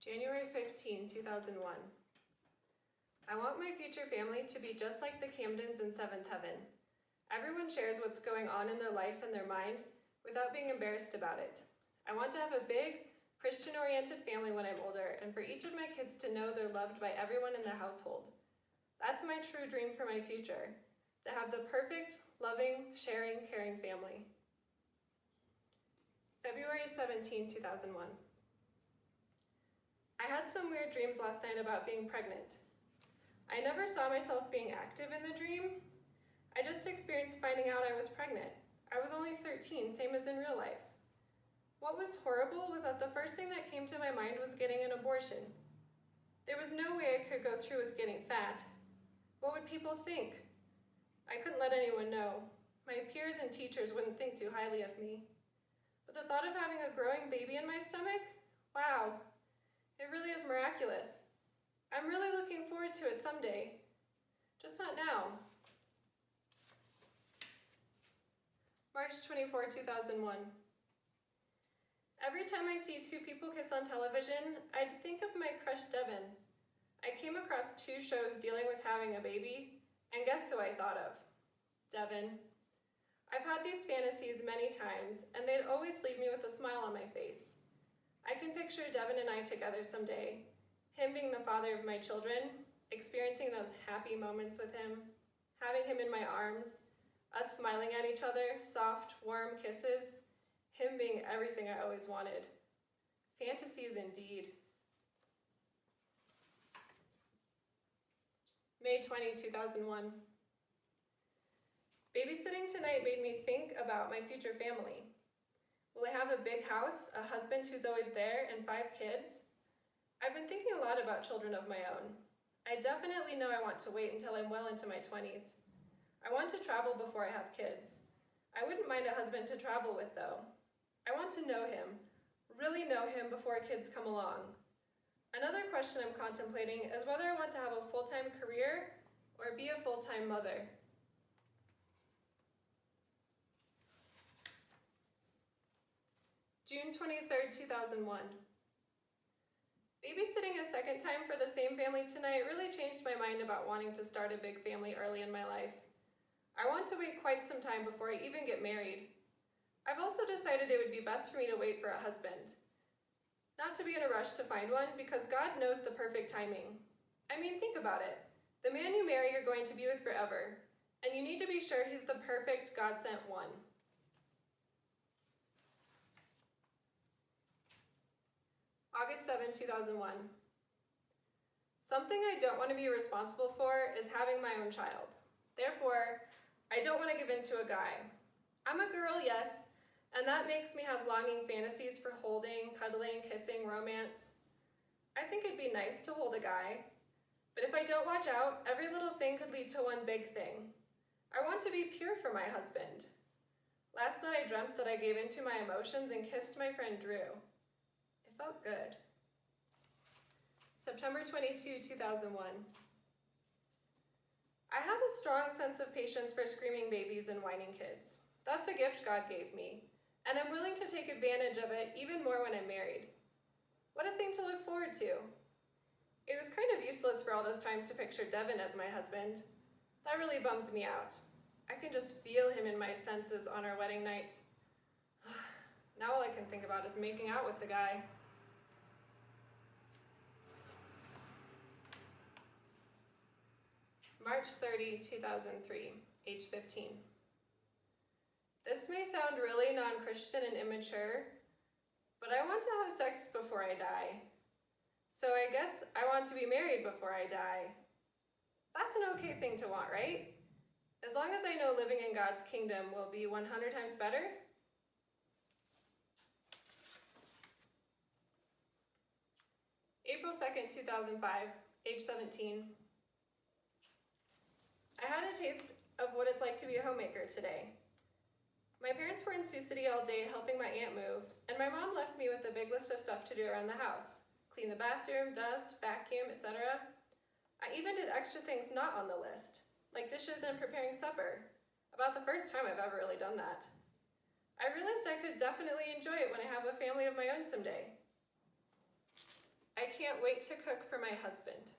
January 15, 2001. I want my future family to be just like the Camdens in Seventh Heaven. Everyone shares what's going on in their life and their mind without being embarrassed about it. I want to have a big, Christian-oriented family when I'm older, and for each of my kids to know they're loved by everyone in their household. That's my true dream for my future, to have the perfect, loving, sharing, caring family. February 17, 2001. I had some weird dreams last night about being pregnant. I never saw myself being active in the dream. I just experienced finding out I was pregnant. I was only 13, same as in real life. What was horrible was that the first thing that came to my mind was getting an abortion. There was no way I could go through with getting fat. What would people think? I couldn't let anyone know. My peers and teachers wouldn't think too highly of me. But the thought of having a growing baby in my stomach? Wow, it really is miraculous. I'm really looking forward to it someday. Just not now. March 24, 2001. Every time I see two people kiss on television, I'd think of my crush Devin. I came across two shows dealing with having a baby, and guess who I thought of? Devin. I've had these fantasies many times, and they'd always leave me with a smile on my face. I can picture Devin and I together someday, him being the father of my children, experiencing those happy moments with him, having him in my arms, us smiling at each other, soft, warm kisses, him being everything I always wanted. Fantasies indeed. May 20, 2001. Babysitting tonight made me think about my future family. Will I have a big house, a husband who's always there, and 5 kids? I've been thinking a lot about children of my own. I definitely know I want to wait until I'm well into my 20s. I want to travel before I have kids. I wouldn't mind a husband to travel with, though. I want to know him, really know him before kids come along. Another question I'm contemplating is whether I want to have a full-time career or be a full-time mother. June 23, 2001. Babysitting a second time for the same family tonight really changed my mind about wanting to start a big family early in my life. I want to wait quite some time before I even get married. I've also decided it would be best for me to wait for a husband. Not to be in a rush to find one, because God knows the perfect timing. I mean, think about it. The man you marry you're going to be with forever, and you need to be sure he's the perfect God-sent one. August 7, 2001. Something I don't want to be responsible for is having my own child. Therefore, I don't want to give in to a guy. I'm a girl, yes, and that makes me have longing fantasies for holding, cuddling, kissing, romance. I think it'd be nice to hold a guy, but if I don't watch out, every little thing could lead to one big thing. I want to be pure for my husband. Last night I dreamt that I gave in to my emotions and kissed my friend Drew. It felt good. September 22, 2001. I have a strong sense of patience for screaming babies and whining kids. That's a gift God gave me, and I'm willing to take advantage of it even more when I'm married. What a thing to look forward to. It was kind of useless for all those times to picture Devin as my husband. That really bums me out. I can just feel him in my senses on our wedding night. Now all I can think about is making out with the guy. March 30, 2003, age 15. This may sound really non-Christian and immature, but I want to have sex before I die. So I guess I want to be married before I die. That's an okay thing to want, right? As long as I know living in God's kingdom will be 100 times better. April 2nd, 2005, age 17. I had a taste of what it's like to be a homemaker today. My parents were in Sioux City all day helping my aunt move, and my mom left me with a big list of stuff to do around the house. Clean the bathroom, dust, vacuum, etc. I even did extra things not on the list, like dishes and preparing supper. About the first time I've ever really done that. I realized I could definitely enjoy it when I have a family of my own someday. I can't wait to cook for my husband.